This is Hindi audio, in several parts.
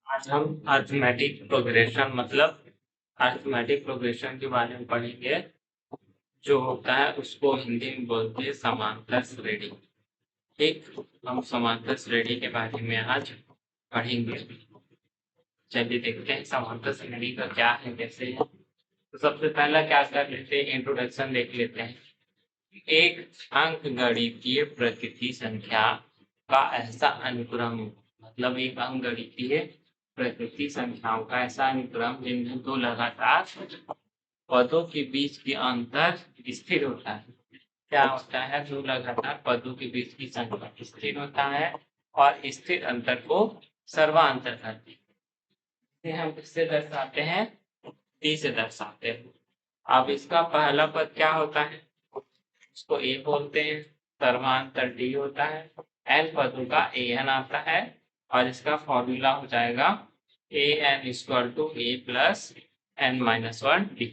आज हम अरिथमेटिक प्रोग्रेशन मतलब अरिथमेटिक प्रोग्रेशन के बारे में पढ़ेंगे। जो होता है उसको हिंदी में बोलते हैं समांतर श्रेणी। ठीक, हम समांतर श्रेणी के बारे में आज पढ़ेंगे। चलिए देखते हैं समांतर श्रेणी का क्या है, कैसे है। तो सबसे पहला क्या कर लेते हैं, इंट्रोडक्शन देख लेते हैं। एक अंकगणितीय प्रकृति संख्या का ऐसा अनुक्रम, मतलब एक अंकगणितीय प्रकृति संख्याओं का ऐसा अनुक्रम जिनमें दो लगातार पदों के बीच की अंतर स्थिर होता है। क्या होता है, दो लगातार पदों के बीच की संख्या स्थिर होता है और स्थिर अंतर को सर्वांतर कहते हैं। इसे हम किससे दर्शाते हैं, टी से दर्शाते हैं। अब इसका पहला पद क्या होता है, उसको ए बोलते हैं, सर्वांतर डी होता है। एन पदों का ए एन आता है और इसका फॉर्मूला हो जाएगा A N equal to A plus N minus one D.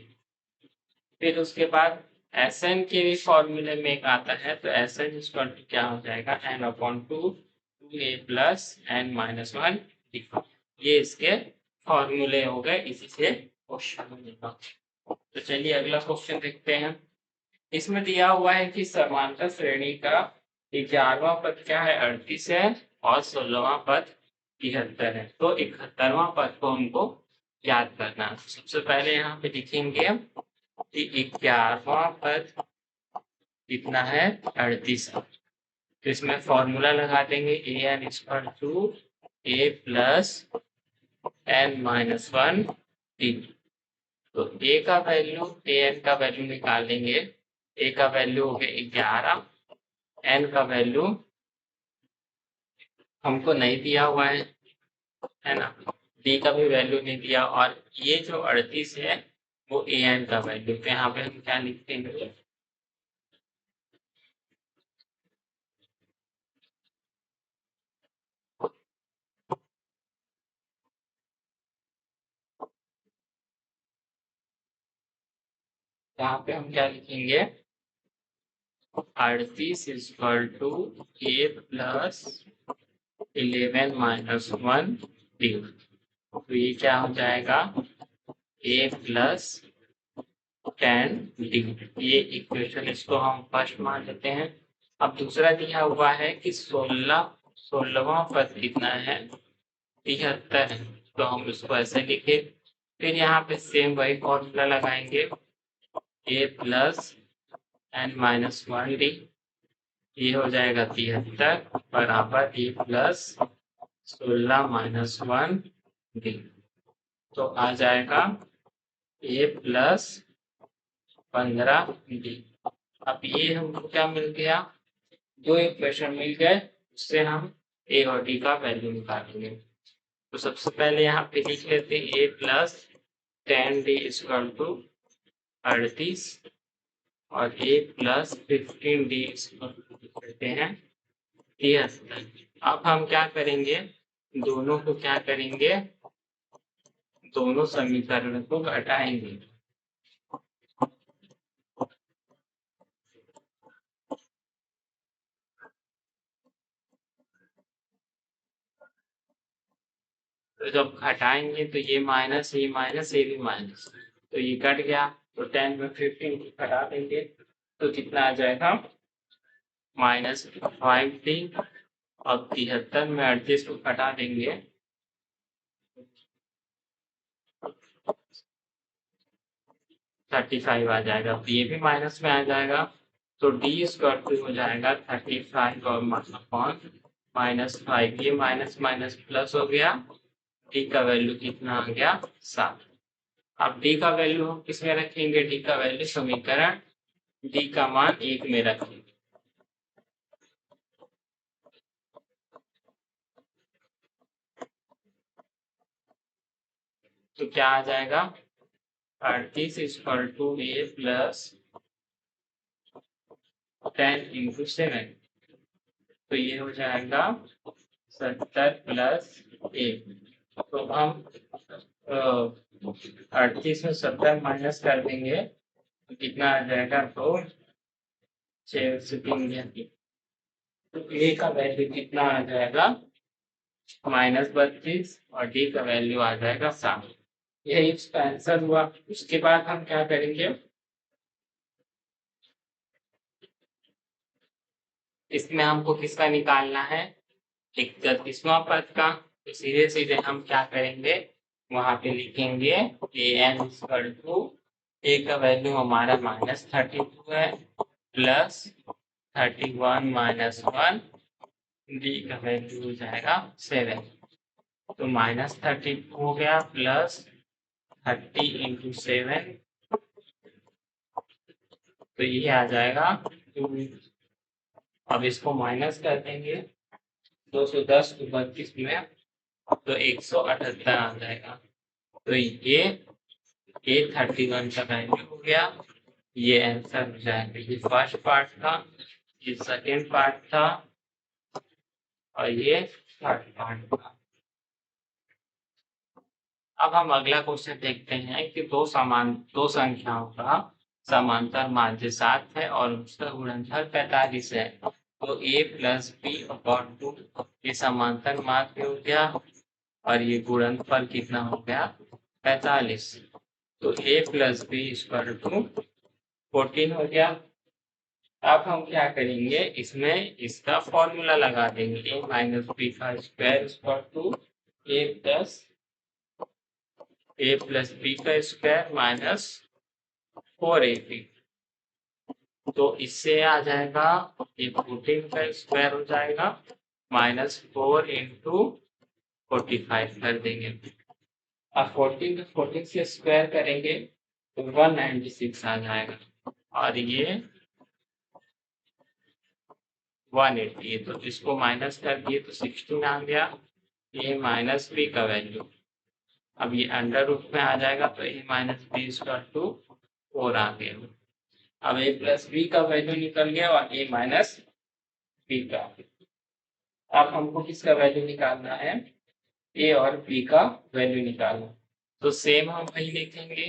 फिर उसके बाद एस एन के भी फॉर्मूले में एक आता है, तो एस एन इक्वल टू क्या हो जाएगा, एन अपॉन टू ए plus N minus one D. ये इसके फॉर्मूले हो गए, इसी से क्वेश्चन बनेगा। तो चलिए अगला क्वेश्चन देखते हैं। इसमें दिया हुआ है कि समांतर श्रेणी का 11वां पद क्या है, 38 है और 16वां पद 73 है। तो 71वां पद को हमको याद करना है। सबसे पहले यहाँ पे लिखेंगे कि 11वां पद कितना है, 38 है। तो इसमें फॉर्मूला लगा देंगे A N equal to A plus N minus one T. तो ए का वैल्यू, ए एन का वैल्यू निकालेंगे। ए का वैल्यू हो गया 11, एन का वैल्यू हमको नहीं दिया हुआ है ना, डी का भी वैल्यू नहीं दिया, और ये जो 38 है वो ए एन का वैल्यू। तो यहाँ पे हम क्या लिखते हैं, यहाँ पे हम क्या लिखेंगे, 38 equal to A plus 11 minus one D. तो ये क्या हो जाएगा, ए प्लस 10 डी। ये इक्वेशन, इसको हम फर्स्ट मान लेते हैं। अब दूसरा दिया हुआ है कि 16वां पद कितना है, 73 है। तो हम इसको ऐसे लिखे। फिर यहाँ पे सेम वही फॉर्मूला लगाएंगे, A plus N minus one D. ये हो जाएगा 73 बराबर A plus 16 minus one D. तो आ जाएगा ए प्लस 15 डी। अब ये हमको क्या मिल गया, दो इक्वेशन मिल गए, उससे हम ए और डी का वैल्यू निकालेंगे। तो सबसे पहले यहाँ पे लिख लेते हैं ए प्लस 10 डी इक्वल टू 38 और ए प्लस 15 डी इक्वल टू लिख लेते हैं 73। अब हम क्या करेंगे, दोनों को क्या करेंगे, दोनों समीकरण को घटाएंगे। तो जब घटाएंगे तो ये माइनस, ये माइनस, ये भी माइनस, तो ये कट गया। तो 10 में 15 को घटा देंगे तो कितना आ जाएगा, माइनस 5डी। अब 73 में 38 को घटा देंगे, 35 आ जाएगा। तो ये भी माइनस में आ जाएगा। तो डी स्क्वायर टू हो जाएगा 35 और अपॉन माइनस 5। ये माइनस माइनस प्लस हो गया, डी का वैल्यू कितना आ गया, 7। अब डी का वैल्यू हम किसमें रखेंगे, डी का वैल्यू समीकरण डी का मान 1 में रखेंगे। तो क्या आ जाएगा, 38 equal to A plus 10 into 7। तो ये हो जाएगा 70 प्लस 1। तो हम 38 में 70 माइनस कर देंगे तो कितना आ जाएगा, तो 6 से 3 गया। तो ए का वैल्यू कितना आ जाएगा, -32 और डी का वैल्यू आ जाएगा 7। यही इसका आंसर हुआ। उसके बाद हम क्या करेंगे, इसमें हमको किसका निकालना है, 31वां पद का। तो सीधे सीधे हम क्या करेंगे, वहां पे लिखेंगे an इक्वल टू ए का वैल्यू हमारा -32 है प्लस 31 - 1, डी का वैल्यू हो जाएगा 7। तो -32 हो गया प्लस 30 इंटू 7, तो ये आ जाएगा 2। अब इसको माइनस कर देंगे, 210 को 32 में, तो 178 आ जाएगा। तो ये 31 का वैल्यू हो गया, ये आंसर हो जाएगा। ये फर्स्ट पार्ट था, ये सेकेंड पार्ट था और ये थर्ड पार्ट था। अब हम अगला क्वेश्चन देखते हैं कि दो संख्याओं का समांतर माध्य 7 है और उसका गुणनफल 45 है। तो a प्लस बी अपॉन 2 ये समांतर माध्य हो गया और ये गुणनफल कितना हो गया 45। तो a plus b equal to 14 हो गया। अब हम क्या करेंगे, इसमें इसका फॉर्मूला लगा देंगे, a माइनस बी का square equal to A plus b का स्क्वायर माइनस 4ab। तो इससे आ जाएगा ये 14 का स्क्वायर हो जाएगा -4 इंटू 45 कर देंगे। अब 14 को 14 से स्क्वायर करेंगे तो 196 आ जाएगा और ये 180। तो इसको माइनस कर दिए तो 16 आ गया। ये माइनस बी का वैल्यू, अब ये अंडर रूट में आ जाएगा तो ए माइनस बी इक्वल टू 4 आ गया। अब ए प्लस बी का वैल्यू निकल गया और ए माइनस बी का। अब हमको किसका वैल्यू निकालना है, ए और बी का वैल्यू निकालना। तो सेम हम वही लिखेंगे,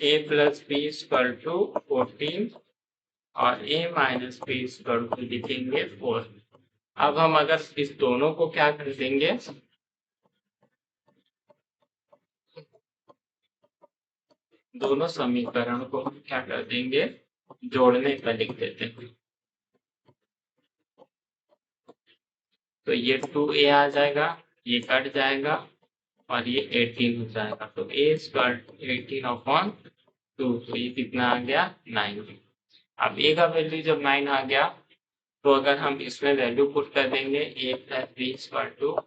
ए प्लस बी इक्वल टू 14 और ए माइनस बी इक्वल टू लिखेंगे 4। अब हम अगर इस दोनों को क्या कर देंगे, दोनों समीकरण को क्या कर देंगे, जोड़ने पर लिख देते हैं। तो ये 2a आ जाएगा, ये कट जाएगा और ये 18 हो जाएगा। तो a स्क्वायर 18 अपॉन 2, तो ये कितना आ गया 9। अब a का वैल्यू जब 9 आ गया तो अगर हम इसमें वैल्यू पुट कर देंगे a plus b square to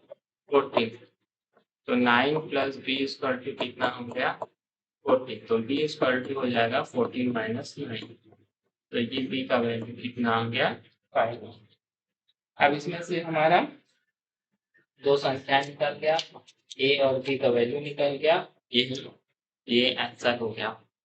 14, तो 9 प्लस बी स्क्वायर टू कितना हो गया 14। तो बी स्क्वायर टू हो जाएगा 14 माइनस 9। तो ये b का वैल्यू कितना आ गया 5। अब इसमें से हमारा दो संख्या निकल गया, ए और बी का वैल्यू निकल गया, ये आंसर हो गया।